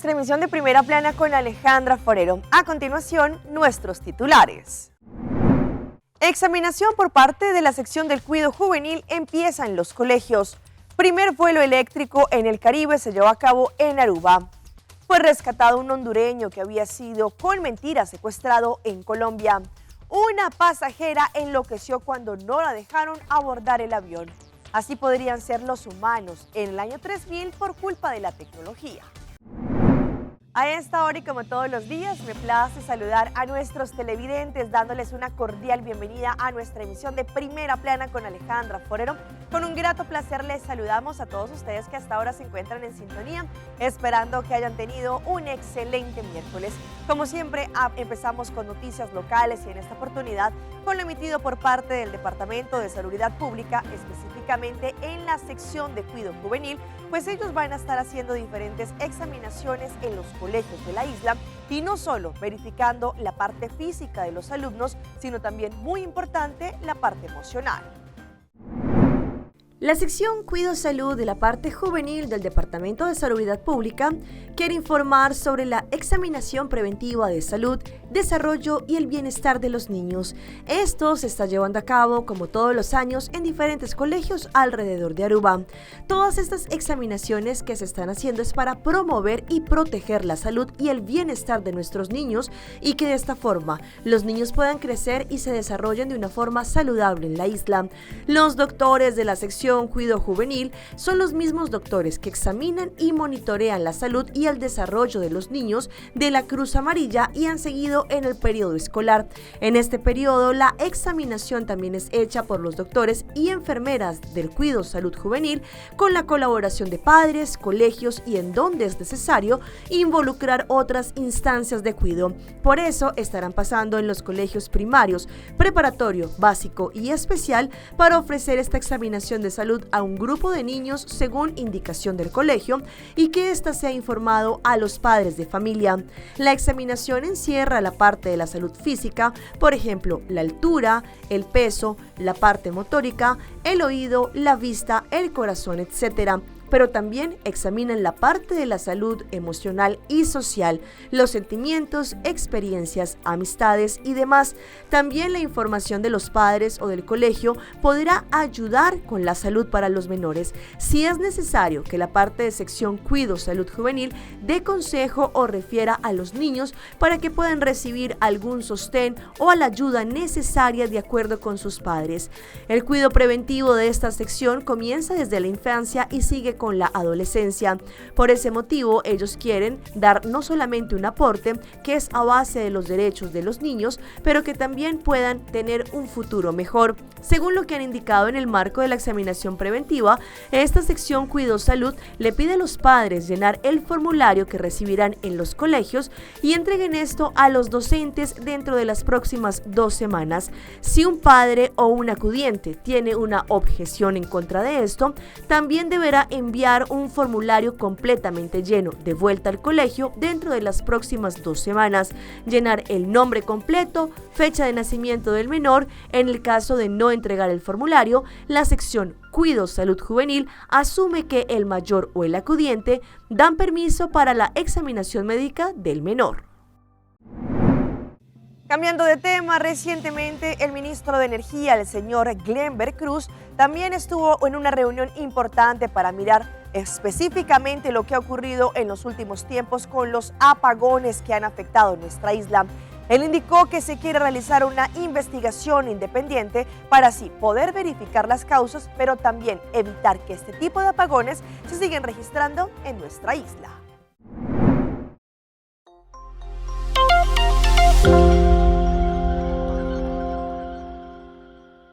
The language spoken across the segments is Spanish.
nuestra emisión de Primera Plana con Alejandra Forero. A continuación, nuestros titulares. Examinación por parte de la sección del cuidado juvenil empieza en los colegios. Primer vuelo eléctrico en el Caribe se llevó a cabo en Aruba. Fue rescatado un hondureño que había sido con mentiras secuestrado en Colombia. Una pasajera enloqueció cuando no la dejaron abordar el avión. Así podrían ser los humanos en el año 3000 por culpa de la tecnología. A esta hora y como todos los días, me place saludar a nuestros televidentes dándoles una cordial bienvenida a nuestra emisión de Primera Plana con Alejandra Forero. Con un grato placer les saludamos a todos ustedes que hasta ahora se encuentran en sintonía, esperando que hayan tenido un excelente miércoles. Como siempre, empezamos con noticias locales y en esta oportunidad con lo emitido por parte del Departamento de Salubridad Pública, específicamente en la sección de cuidado juvenil, pues ellos van a estar haciendo diferentes examinaciones en los colegios de la isla y no solo verificando la parte física de los alumnos, sino también, muy importante, la parte emocional. La sección Cuido Salud de la parte juvenil del Departamento de Salubridad Pública quiere informar sobre la examinación preventiva de salud, desarrollo y el bienestar de los niños. Esto se está llevando a cabo, como todos los años, en diferentes colegios alrededor de Aruba. Todas estas examinaciones que se están haciendo es para promover y proteger la salud y el bienestar de nuestros niños y que de esta forma los niños puedan crecer y se desarrollen de una forma saludable en la isla. Los doctores de la sección Cuidado Juvenil son los mismos doctores que examinan y monitorean la salud y el desarrollo de los niños de la Cruz Amarilla y han seguido en el periodo escolar. En este periodo, la examinación también es hecha por los doctores y enfermeras del Cuidado Salud Juvenil con la colaboración de padres, colegios y, en donde es necesario, involucrar otras instancias de cuidado. Por eso estarán pasando en los colegios primarios, preparatorio, básico y especial para ofrecer esta examinación de salud a un grupo de niños según indicación del colegio y que ésta sea informado a los padres de familia. La examinación encierra la parte de la salud física, por ejemplo, la altura, el peso, la parte motórica, el oído, la vista, el corazón, etc. Pero también examinan la parte de la salud emocional y social, los sentimientos, experiencias, amistades y demás. También la información de los padres o del colegio podrá ayudar con la salud para los menores. Si es necesario que la parte de sección Cuido Salud Juvenil dé consejo o refiera a los niños para que puedan recibir algún sostén o a la ayuda necesaria de acuerdo con sus padres. El cuidado preventivo de esta sección comienza desde la infancia y sigue con la adolescencia. Por ese motivo, ellos quieren dar no solamente un aporte que es a base de los derechos de los niños, pero que también puedan tener un futuro mejor. Según lo que han indicado en el marco de la examinación preventiva, esta sección Cuido Salud le pide a los padres llenar el formulario que recibirán en los colegios y entreguen esto a los docentes dentro de las próximas 2 semanas. Si un padre o un acudiente tiene una objeción en contra de esto, también deberá enviar un formulario completamente lleno de vuelta al colegio dentro de las próximas 2 semanas, llenar el nombre completo, fecha de nacimiento del menor. En el caso de no entregar el formulario, la sección Cuido Salud Juvenil asume que el mayor o el acudiente dan permiso para la examinación médica del menor. Cambiando de tema, recientemente el ministro de Energía, el señor Glenn Veracruz, también estuvo en una reunión importante para mirar específicamente lo que ha ocurrido en los últimos tiempos con los apagones que han afectado nuestra isla. Él indicó que se quiere realizar una investigación independiente para así poder verificar las causas, pero también evitar que este tipo de apagones se sigan registrando en nuestra isla.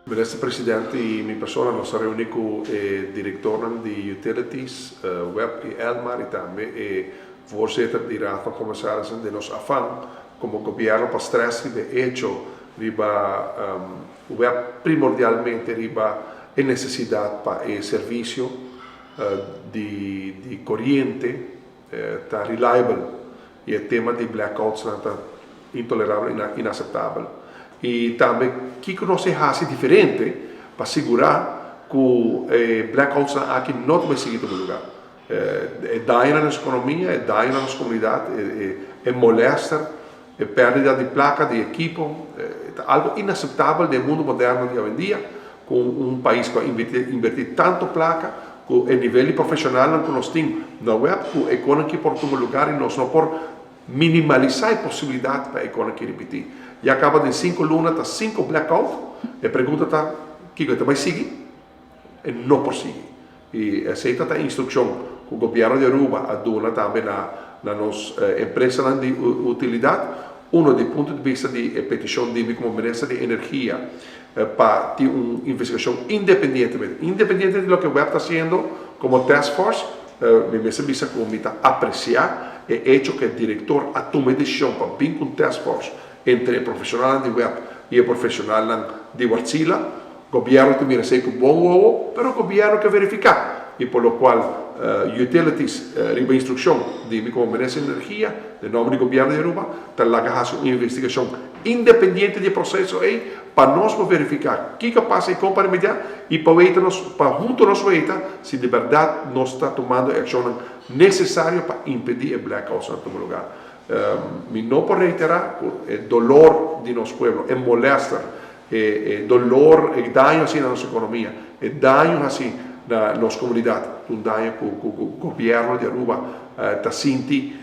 Minister President e mi persona nos reúne com o diretor de Utilities, Web e Elmar, e também o voorzitter de Raad van Commissarissen de nos afang como governo para stress de hecho riba web primordialmente riba a necessidade para o serviço de corrente tá reliable e o tema de blackouts tá intolerável e inaceitável. E também que nós fazemos diferente para assegurar que blackouts aqui não vai seguir no lugar. Daña na economia, daña na comunidade, molesta, pérdida de placa, de equipo, algo inaceitável no mundo moderno de hoje em dia, com país que invertir tanto placa, com o nível profissional que nós temos na web, com a economia que por um lugar e nós não por minimalizar a possibilidade para a economia repetir. E acaba de 5 lunas, está 5 blackout, e a pergunta está, que você vai seguir? E não por seguir. E aceita a instrução que o governo de Aruba aduna também na nossa empresa de utilidade, do ponto de vista de petição de como ministro de energia, para ter uma investigação independente de lo que o web está fazendo como task force, me visa como me apreciar o hecho que o diretor tome decisão para vir com task force entre o profissional de web e o profissional de Wärtsilä. O governo também recebe um bom ovo, mas o governo quer verificar, e por lo qual utilities riba instrução de como ministro de energia, de nome do governo de Aruba, está lá que faz uma investigação independente do processo aí, para nós verificar o que passa em companhia e para junto nós ver se de verdade nós está tomando a ação necessária para impedir o blackout em todo lugar. Me não por reiterar o dolor de nosso povo, é molesta, dolor, é daño assim na nossa economia, é daño assim na nossa comunidade, um daño que o governo de Aruba está sentindo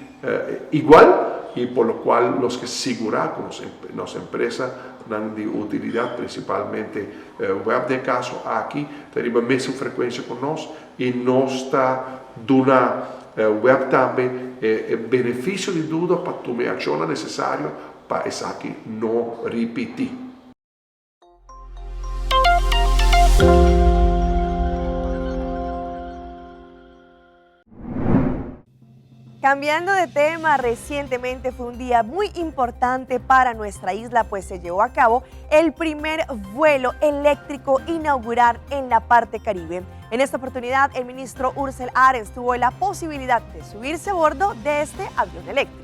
igual, e por lo qual nós que segurar com nossa empresa de utilidade, principalmente web de caso aqui, teria a mesma frequência com nós e nós está dando web também benefício de dúvida para tomar a ação necessária para isso aqui não repetir. Cambiando de tema, recientemente fue un día muy importante para nuestra isla, pues se llevó a cabo el primer vuelo eléctrico inaugural en la parte caribe. En esta oportunidad, el ministro Ursel Arens tuvo la posibilidad de subirse a bordo de este avión eléctrico.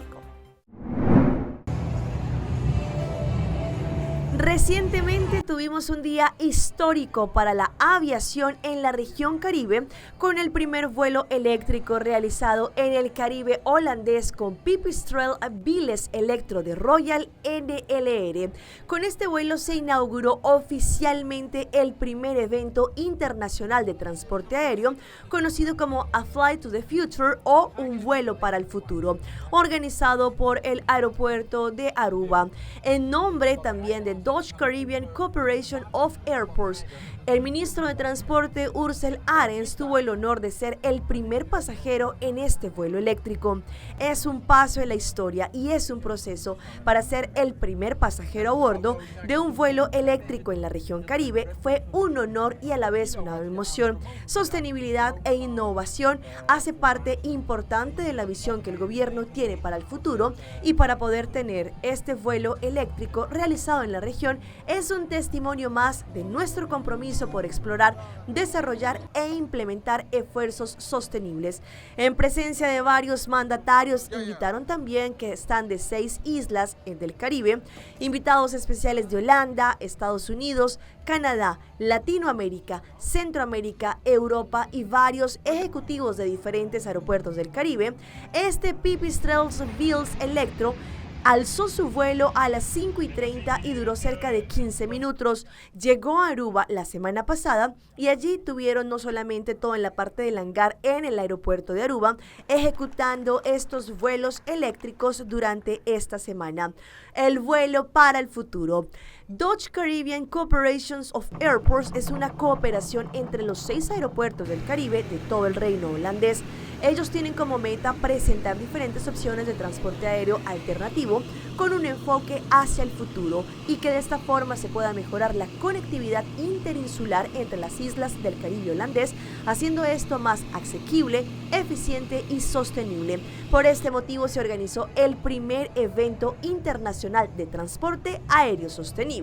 Recientemente tuvimos un día histórico para la aviación en la región Caribe con el primer vuelo eléctrico realizado en el Caribe holandés con Pipistrel Viles Electro de Royal NLR. Con este vuelo se inauguró oficialmente el primer evento internacional de transporte aéreo conocido como A Flight to the Future o Un vuelo para el futuro, organizado por el aeropuerto de Aruba, en nombre también de Dutch Caribbean Corporation of Airports. El ministro de Transporte Ursel Arens tuvo el honor de ser el primer pasajero en este vuelo eléctrico. Es un paso en la historia y es un proceso para ser el primer pasajero a bordo de un vuelo eléctrico en la región Caribe. Fue un honor y a la vez una emoción. Sostenibilidad e innovación hace parte importante de la visión que el gobierno tiene para el futuro, y para poder tener este vuelo eléctrico realizado en la región es un testimonio más de nuestro compromiso por explorar, desarrollar e implementar esfuerzos sostenibles. En presencia de varios mandatarios, invitaron también que están de 6 islas del Caribe, invitados especiales de Holanda, Estados Unidos, Canadá, Latinoamérica, Centroamérica, Europa y varios ejecutivos de diferentes aeropuertos del Caribe. Este Pipistrel Viles Electro alzó su vuelo a las 5:30 y duró cerca de 15 minutos. Llegó a Aruba la semana pasada y allí tuvieron no solamente todo en la parte del hangar en el aeropuerto de Aruba, ejecutando estos vuelos eléctricos durante esta semana. El vuelo para el futuro. Dutch Caribbean Corporation of Airports es una cooperación entre los 6 aeropuertos del Caribe de todo el reino holandés. Ellos tienen como meta presentar diferentes opciones de transporte aéreo alternativo con un enfoque hacia el futuro, y que de esta forma se pueda mejorar la conectividad interinsular entre las islas del Caribe holandés, haciendo esto más asequible, eficiente y sostenible. Por este motivo se organizó el primer evento internacional de transporte aéreo sostenible.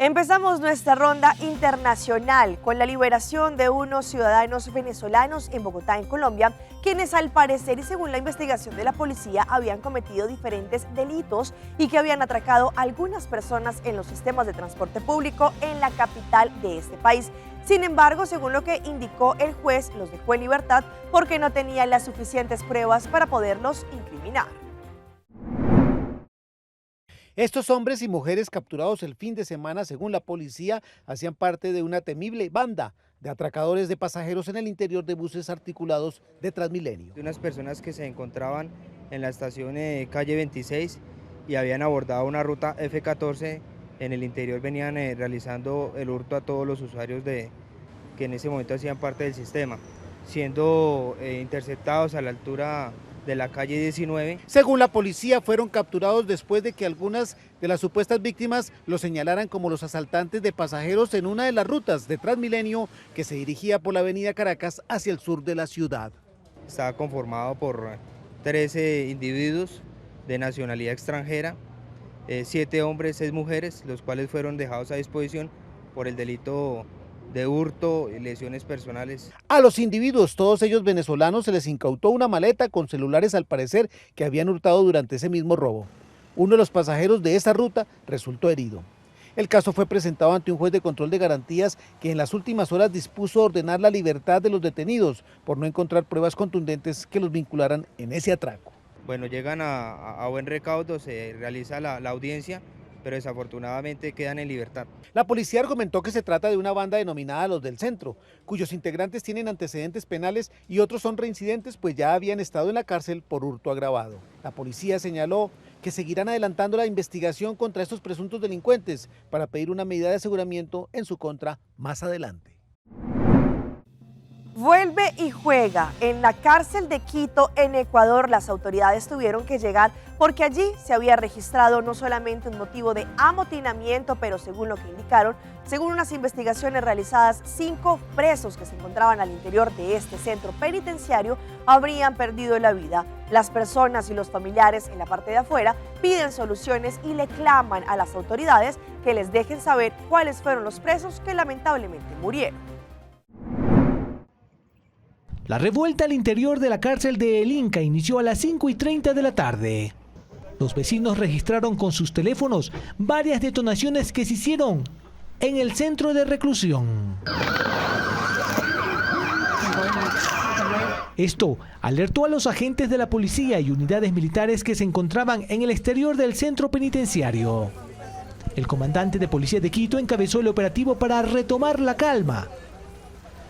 Empezamos nuestra ronda internacional con la liberación de unos ciudadanos venezolanos en Bogotá, en Colombia, quienes al parecer y según la investigación de la policía habían cometido diferentes delitos y que habían atracado a algunas personas en los sistemas de transporte público en la capital de este país. Sin embargo, según lo que indicó el juez, los dejó en libertad porque no tenían las suficientes pruebas para poderlos incriminar. Estos hombres y mujeres capturados el fin de semana, según la policía, hacían parte de una temible banda de atracadores de pasajeros en el interior de buses articulados de Transmilenio. Unas personas que se encontraban en la estación calle 26 y habían abordado una ruta F14, en el interior venían realizando el hurto a todos los usuarios que en ese momento hacían parte del sistema, siendo interceptados a la altura de la calle 19. Según la policía, fueron capturados después de que algunas de las supuestas víctimas los señalaran como los asaltantes de pasajeros en una de las rutas de Transmilenio que se dirigía por la avenida Caracas hacia el sur de la ciudad. Estaba conformado por 13 individuos de nacionalidad extranjera, 7 hombres, 6 mujeres, los cuales fueron dejados a disposición por el delito de hurto y lesiones personales. A los individuos, todos ellos venezolanos, se les incautó una maleta con celulares al parecer que habían hurtado durante ese mismo robo. Uno de los pasajeros de esa ruta resultó herido. El caso fue presentado ante un juez de control de garantías que en las últimas horas dispuso ordenar la libertad de los detenidos por no encontrar pruebas contundentes que los vincularan en ese atraco. Bueno, llegan a buen recaudo, se realiza la audiencia, pero desafortunadamente quedan en libertad. La policía argumentó que se trata de una banda denominada Los del Centro, cuyos integrantes tienen antecedentes penales y otros son reincidentes, pues ya habían estado en la cárcel por hurto agravado. La policía señaló que seguirán adelantando la investigación contra estos presuntos delincuentes para pedir una medida de aseguramiento en su contra más adelante. Vuelve y juega. En la cárcel de Quito, en Ecuador, las autoridades tuvieron que llegar porque allí se había registrado no solamente un motivo de amotinamiento, pero según lo que indicaron, según unas investigaciones realizadas, 5 presos que se encontraban al interior de este centro penitenciario habrían perdido la vida. Las personas y los familiares en la parte de afuera piden soluciones y le claman a las autoridades que les dejen saber cuáles fueron los presos que lamentablemente murieron. La revuelta al interior de la cárcel de El Inca inició a las 5:30 de la tarde. Los vecinos registraron con sus teléfonos varias detonaciones que se hicieron en el centro de reclusión. Esto alertó a los agentes de la policía y unidades militares que se encontraban en el exterior del centro penitenciario. El comandante de policía de Quito encabezó el operativo para retomar la calma.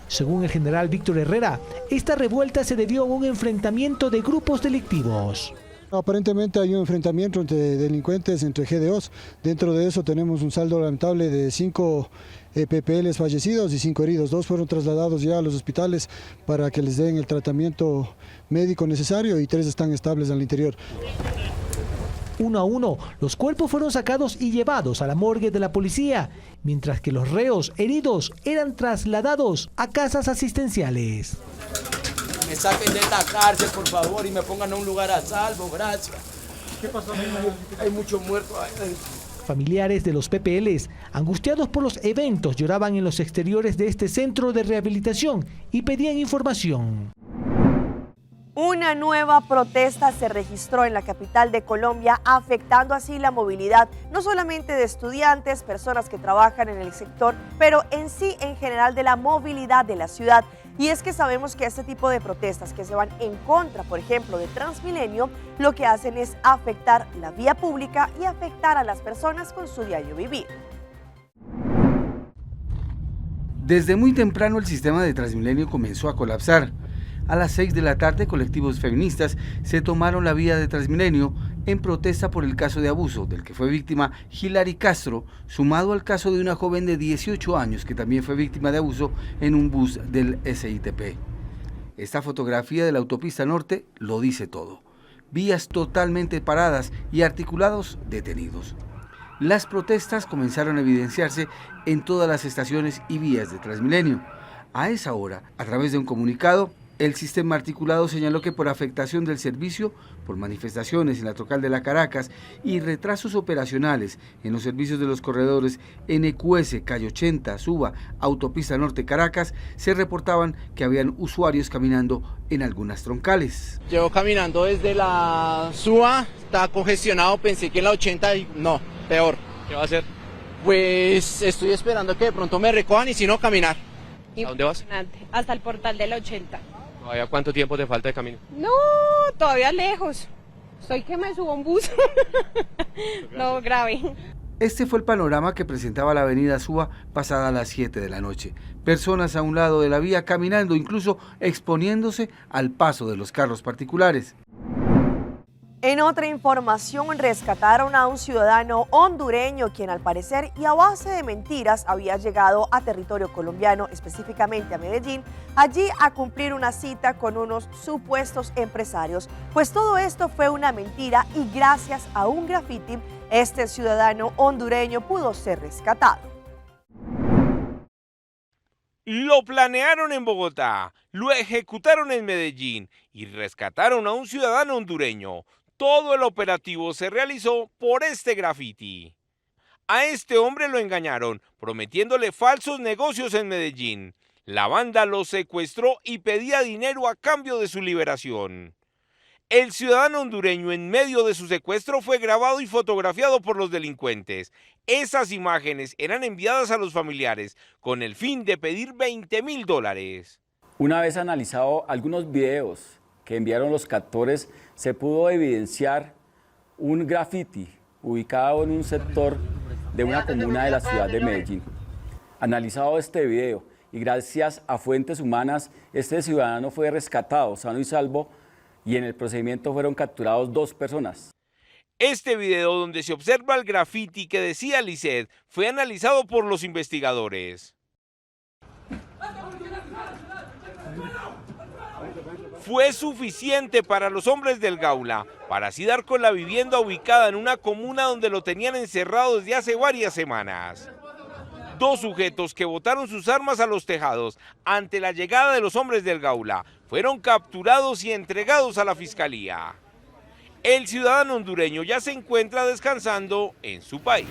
Según el general Víctor Herrera, esta revuelta se debió a un enfrentamiento de grupos delictivos. Aparentemente hay un enfrentamiento entre delincuentes, entre GDOs. Dentro de eso tenemos un saldo lamentable de 5 PPLs fallecidos y 5 heridos. 2 fueron trasladados ya a los hospitales para que les den el tratamiento médico necesario y 3 están estables al interior. Uno a uno, los cuerpos fueron sacados y llevados a la morgue de la policía, mientras que los reos heridos eran trasladados a casas asistenciales. Me saquen de esta cárcel, por favor, y me pongan a un lugar a salvo, gracias. ¿Qué pasó? Hay muchos muertos. Familiares de los PPLs, angustiados por los eventos, lloraban en los exteriores de este centro de rehabilitación y pedían información. Una nueva protesta se registró en la capital de Colombia, afectando así la movilidad, no solamente de estudiantes, personas que trabajan en el sector, pero en sí, en general, de la movilidad de la ciudad. Y es que sabemos que este tipo de protestas que se van en contra, por ejemplo, de Transmilenio, lo que hacen es afectar la vía pública y afectar a las personas con su diario vivir. Desde muy temprano el sistema de Transmilenio comenzó a colapsar. A las 6 de la tarde, colectivos feministas se tomaron la vía de Transmilenio en protesta por el caso de abuso del que fue víctima Hilary Castro, sumado al caso de una joven de 18 años que también fue víctima de abuso en un bus del SITP. Esta fotografía de la autopista norte lo dice todo. Vías totalmente paradas y articulados detenidos. Las protestas comenzaron a evidenciarse en todas las estaciones y vías de Transmilenio. A esa hora, a través de un comunicado, El sistema articulado señaló que por afectación del servicio, por manifestaciones en la Troncal de la Caracas y retrasos operacionales en los servicios de los corredores NQS, Calle 80, Suba, Autopista Norte Caracas, se reportaban que habían usuarios caminando en algunas troncales. Llevo caminando desde la Suba, está congestionado, pensé que en la 80 y no, peor. ¿Qué va a hacer? Pues estoy esperando que de pronto me recojan y si no, caminar. ¿A dónde vas? Hasta el portal de la 80. ¿Todavía cuánto tiempo te falta de camino? No, todavía lejos. Estoy que me subo a un bus. No, grave. Este fue el panorama que presentaba la avenida Suba pasada las 7 de la noche. Personas a un lado de la vía caminando, incluso exponiéndose al paso de los carros particulares. En otra información, rescataron a un ciudadano hondureño quien al parecer y a base de mentiras había llegado a territorio colombiano, específicamente a Medellín, allí a cumplir una cita con unos supuestos empresarios. Pues todo esto fue una mentira y gracias a un graffiti, este ciudadano hondureño pudo ser rescatado. Lo planearon en Bogotá, lo ejecutaron en Medellín y rescataron a un ciudadano hondureño. Todo el operativo se realizó por este graffiti. A este hombre lo engañaron, prometiéndole falsos negocios en Medellín. La banda lo secuestró y pedía dinero a cambio de su liberación. El ciudadano hondureño en medio de su secuestro fue grabado y fotografiado por los delincuentes. Esas imágenes eran enviadas a los familiares con el fin de pedir $20.000. Una vez analizado algunos videos que enviaron los captores, se pudo evidenciar un graffiti ubicado en un sector de una comuna de la ciudad de Medellín. Analizado este video y gracias a fuentes humanas, este ciudadano fue rescatado sano y salvo y en el procedimiento fueron capturados 2 personas. Este video donde se observa el graffiti que decía Lisset fue analizado por los investigadores. Fue suficiente para los hombres del Gaula para así dar con la vivienda ubicada en una comuna donde lo tenían encerrado desde hace varias semanas. 2 sujetos que botaron sus armas a los tejados ante la llegada de los hombres del Gaula fueron capturados y entregados a la fiscalía. El ciudadano hondureño ya se encuentra descansando en su país.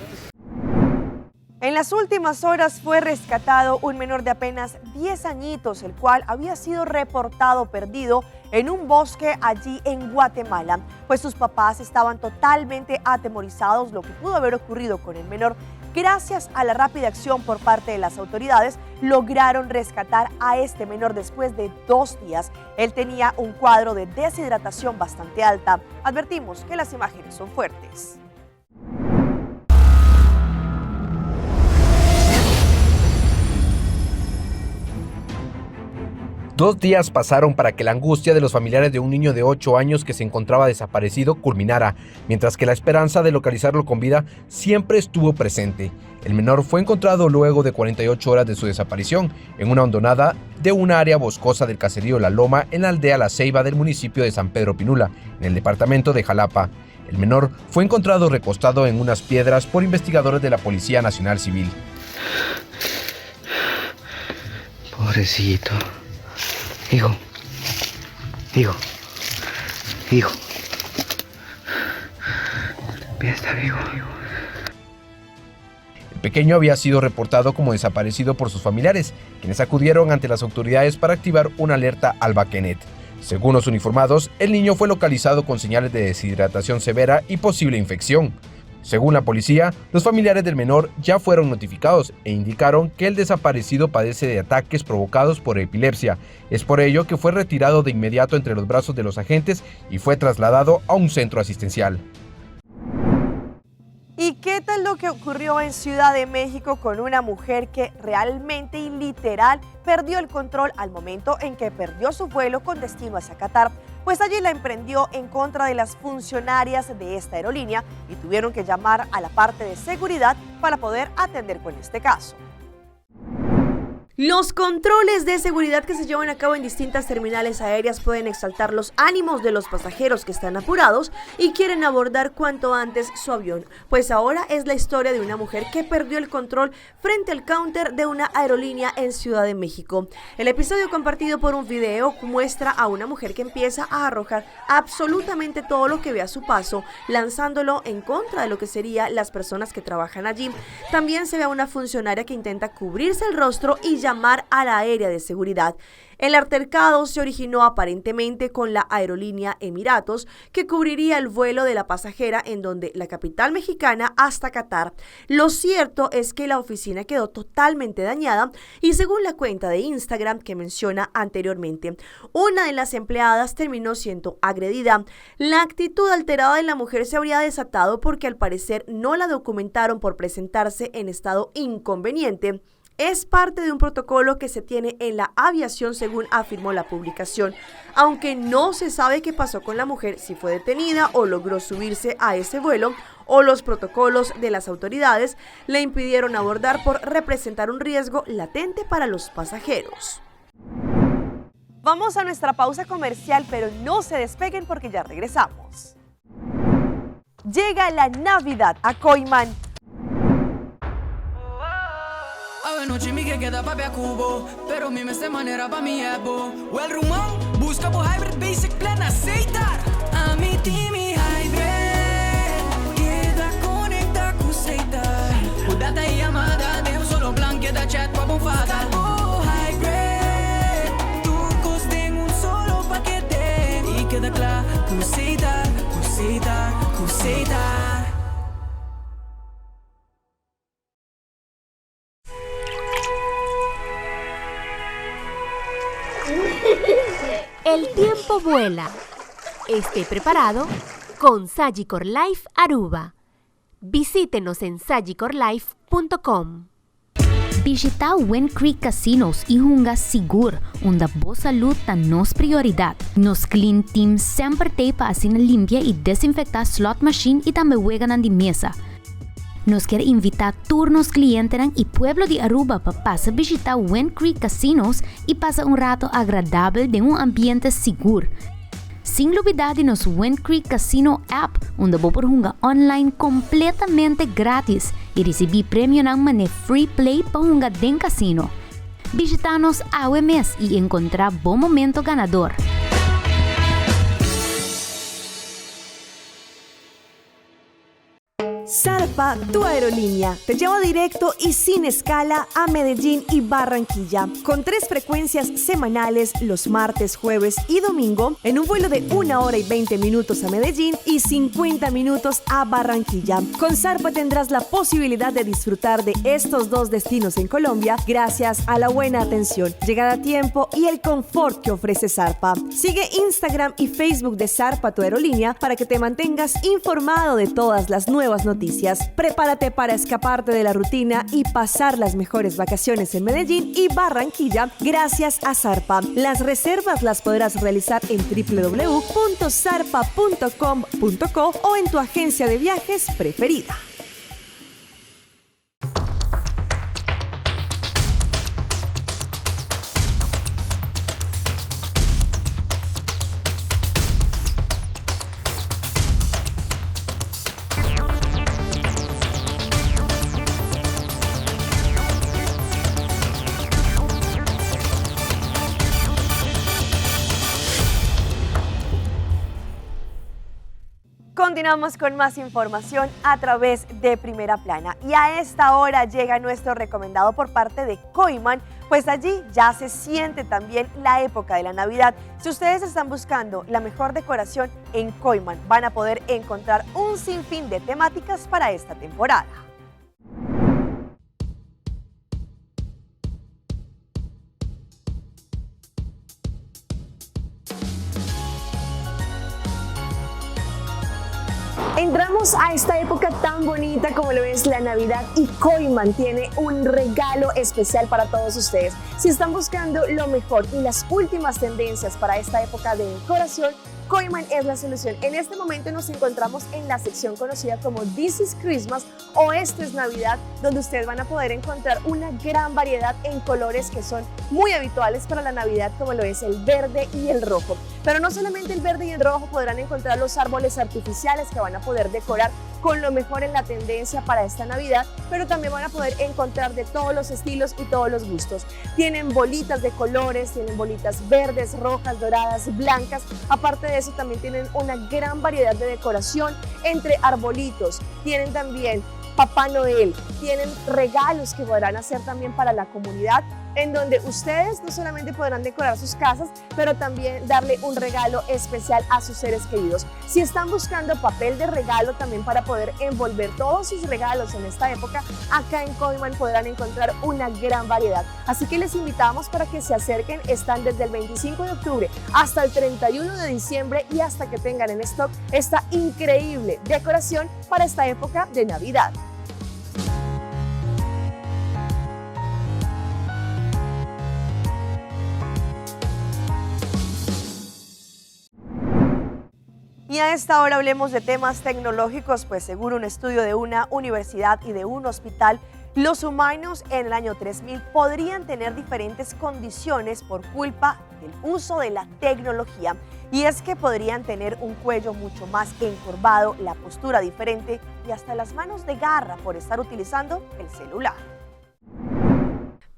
En las últimas horas fue rescatado un menor de apenas 10 añitos, el cual había sido reportado perdido en un bosque allí en Guatemala, pues sus papás estaban totalmente atemorizados lo que pudo haber ocurrido con el menor. Gracias a la rápida acción por parte de las autoridades, lograron rescatar a este menor después de 2 días. Él tenía un cuadro de deshidratación bastante alta. Advertimos que las imágenes son fuertes. Dos días pasaron para que la angustia de los familiares de un niño de 8 años que se encontraba desaparecido culminara, mientras que la esperanza de localizarlo con vida siempre estuvo presente. El menor fue encontrado luego de 48 horas de su desaparición en una hondonada de un área boscosa del caserío La Loma en la aldea La Ceiba del municipio de San Pedro Pinula, en el departamento de Jalapa. El menor fue encontrado recostado en unas piedras por investigadores de la Policía Nacional Civil. Pobrecito. Hijo. Está vivo. El pequeño había sido reportado como desaparecido por sus familiares, quienes acudieron ante las autoridades para activar una alerta al Baquenet. Según los uniformados, el niño fue localizado con señales de deshidratación severa y posible infección. Según la policía, los familiares del menor ya fueron notificados e indicaron que el desaparecido padece de ataques provocados por epilepsia. Es por ello que fue retirado de inmediato entre los brazos de los agentes y fue trasladado a un centro asistencial. ¿Y qué tal lo que ocurrió en Ciudad de México con una mujer que realmente y literal perdió el control al momento en que perdió su vuelo con destino hacia Qatar? Pues allí la emprendió en contra de las funcionarias de esta aerolínea y tuvieron que llamar a la parte de seguridad para poder atender con este caso. Los controles de seguridad que se llevan a cabo en distintas terminales aéreas pueden exaltar los ánimos de los pasajeros que están apurados y quieren abordar cuanto antes su avión. Pues ahora es la historia de una mujer que perdió el control frente al counter de una aerolínea en Ciudad de México. El episodio, compartido por un video, muestra a una mujer que empieza a arrojar absolutamente todo lo que ve a su paso, lanzándolo en contra de lo que serían las personas que trabajan allí. También se ve a una funcionaria que intenta cubrirse el rostro y llamar a la aérea de seguridad. El altercado se originó aparentemente con la aerolínea Emiratos, que cubriría el vuelo de la pasajera en donde la capital mexicana hasta Qatar. Lo cierto es que la oficina quedó totalmente dañada y, según la cuenta de Instagram que menciona anteriormente, una de las empleadas terminó siendo agredida. La actitud alterada de la mujer se habría desatado porque al parecer no la documentaron por presentarse en estado inconveniente. Es parte de un protocolo que se tiene en la aviación, según afirmó la publicación. Aunque no se sabe qué pasó con la mujer, si fue detenida o logró subirse a ese vuelo, o los protocolos de las autoridades le impidieron abordar por representar un riesgo latente para los pasajeros. Vamos a nuestra pausa comercial, pero no se despeguen porque ya regresamos. Llega la Navidad a Coiman. Noche mi que queda papi a cubo, pero mi mes de manera pa' mi ebo. O el rumón, busca por hybrid basic plan aceitar. A mi team y hybrid, queda conecta con aceitar. O data y llamada, de un solo plan, queda chat pa' bufada. Oh hybrid, tu coste en un solo paquete. Y queda claro, aceitar, aceitar, aceitar. El tiempo vuela. Esté preparado con Sagicor Life Aruba. Visítenos en sagicorlife.com. Visita Wind Creek Casinos y Jungas Sigur, onde boa saúde é nossa prioridade. Nos clean team sempre tem para assina limpia e desinfectar slot machine e também juegan de mesa. Nos quer invitar turnos clientes y pueblo de Aruba para pasar a visitar Wind Creek Casinos y pasar un rato agradable de un ambiente seguro. Sin olvidar de nos Wind Creek Casino app, donde vos puedes jugar online completamente gratis y recibir premio en free play para jugar en casino. Visítanos a mes y encontrar buen momento ganador. Zarpa, tu aerolínea, te lleva directo y sin escala a Medellín y Barranquilla, con 3 frecuencias semanales los martes, jueves y domingo, en un vuelo de 1 hora y 20 minutos a Medellín y 50 minutos a Barranquilla. Con Zarpa tendrás la posibilidad de disfrutar de estos 2 destinos en Colombia gracias a la buena atención, llegada a tiempo y el confort que ofrece Zarpa. Sigue Instagram y Facebook de Zarpa, tu aerolínea, para que te mantengas informado de todas las nuevas noticias. Prepárate para escaparte de la rutina y pasar las mejores vacaciones en Medellín y Barranquilla gracias a Zarpa. Las reservas las podrás realizar en www.zarpa.com.co o en tu agencia de viajes preferida. Continuamos con más información a través de Primera Plana y a esta hora llega nuestro recomendado por parte de Coiman, pues allí ya se siente también la época de la Navidad. Si ustedes están buscando la mejor decoración, en Coiman van a poder encontrar un sinfín de temáticas para esta temporada. Entramos a esta época tan bonita como lo es la Navidad y Coiman tiene un regalo especial para todos ustedes. Si están buscando lo mejor y las últimas tendencias para esta época de decoración, Coiman es la solución. En este momento nos encontramos en la sección conocida como This is Christmas o Esto es Navidad, donde ustedes van a poder encontrar una gran variedad en colores que son muy habituales para la Navidad, como lo es el verde y el rojo. Pero no solamente el verde y el rojo, podrán encontrar los árboles artificiales que van a poder decorar con lo mejor en la tendencia para esta Navidad, pero también van a poder encontrar de todos los estilos y todos los gustos. Tienen bolitas de colores, tienen bolitas verdes, rojas, doradas, blancas. Aparte de eso, también tienen una gran variedad de decoración entre arbolitos. Tienen también Papá Noel, tienen regalos que podrán hacer también para la comunidad, en donde ustedes no solamente podrán decorar sus casas, pero también darle un regalo especial a sus seres queridos. Si están buscando papel de regalo también para poder envolver todos sus regalos en esta época, acá en Coiman podrán encontrar una gran variedad. Así que les invitamos para que se acerquen. Están desde el 25 de octubre hasta el 31 de diciembre y hasta que tengan en stock esta increíble decoración para esta época de Navidad. Y a esta hora hablemos de temas tecnológicos, pues según un estudio de una universidad y de un hospital, los humanos en el año 3000 podrían tener diferentes condiciones por culpa del uso de la tecnología. Y es que podrían tener un cuello mucho más encorvado, la postura diferente y hasta las manos de garra por estar utilizando el celular.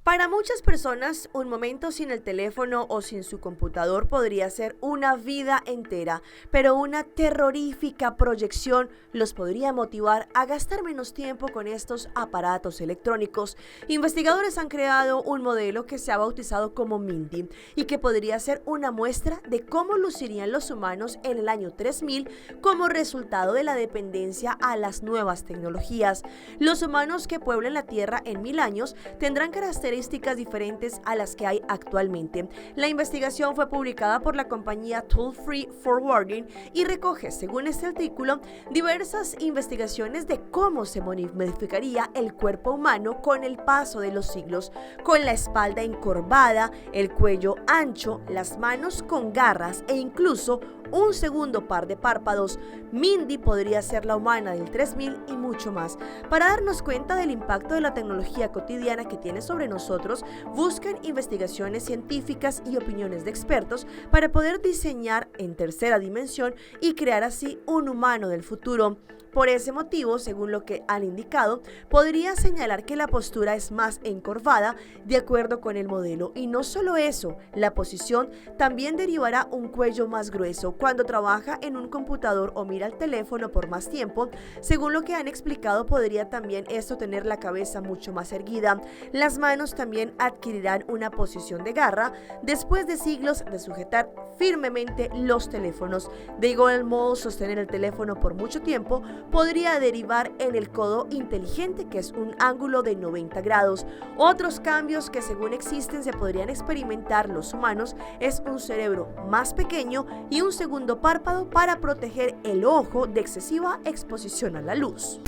Para muchas personas, un momento sin el teléfono o sin su computador podría ser una vida entera, pero una terrorífica proyección los podría motivar a gastar menos tiempo con estos aparatos electrónicos. Investigadores han creado un modelo que se ha bautizado como Mindy y que podría ser una muestra de cómo lucirían los humanos en el año 3000 como resultado de la dependencia a las nuevas tecnologías. Los humanos que pueblen la Tierra en 1000 años tendrán características diferentes a las que hay actualmente. La investigación fue publicada por la compañía Tool Free Forwarding y recoge, según este artículo, diversas investigaciones de cómo se modificaría el cuerpo humano con el paso de los siglos, con la espalda encorvada, el cuello ancho, las manos con garras e incluso un segundo par de párpados. Mindy podría ser la humana del 3000 y mucho más. Para darnos cuenta del impacto de la tecnología cotidiana que tiene sobre nosotros, buscan investigaciones científicas y opiniones de expertos para poder diseñar en tercera dimensión y crear así un humano del futuro. Por ese motivo, según lo que han indicado, podría señalar que la postura es más encorvada de acuerdo con el modelo. Y no solo eso, la posición también derivará un cuello más grueso cuando trabaja en un computador o mira el teléfono por más tiempo. Según lo que han explicado, podría también esto tener la cabeza mucho más erguida. Las manos también adquirirán una posición de garra después de siglos de sujetar firmemente los teléfonos. De igual modo, sostener el teléfono por mucho tiempo podría derivar en el codo inteligente, que es un ángulo de 90 grados. Otros cambios que según existen se podrían experimentar los humanos es un cerebro más pequeño y un segundo párpado para proteger el ojo de excesiva exposición a la luz.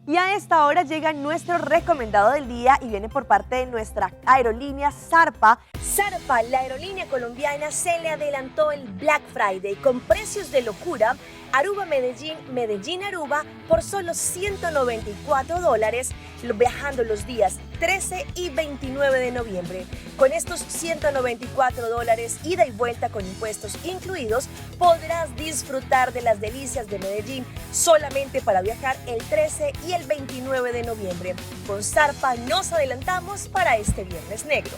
Y a esta hora llega nuestro recomendado del día y viene por parte de nuestra aerolínea Zarpa. Zarpa, la aerolínea colombiana, se le adelantó el Black Friday con precios de locura. Aruba-Medellín, Medellín-Aruba por solo $194, viajando los días 13 y 29 de noviembre. Con estos $194 ida y vuelta con impuestos incluidos, podrás disfrutar de las delicias de Medellín solamente para viajar el 13 y el 29 de noviembre. Con Zarpa nos adelantamos para este Viernes Negro.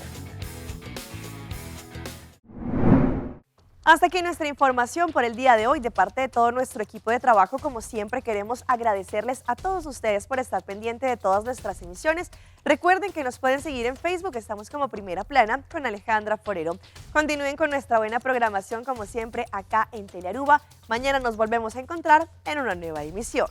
Hasta aquí nuestra información por el día de hoy. De parte de todo nuestro equipo de trabajo, como siempre, queremos agradecerles a todos ustedes por estar pendiente de todas nuestras emisiones. Recuerden que nos pueden seguir en Facebook, estamos como Primera Plana con Alejandra Forero. Continúen con nuestra buena programación, como siempre, acá en Telearuba. Mañana nos volvemos a encontrar en una nueva emisión.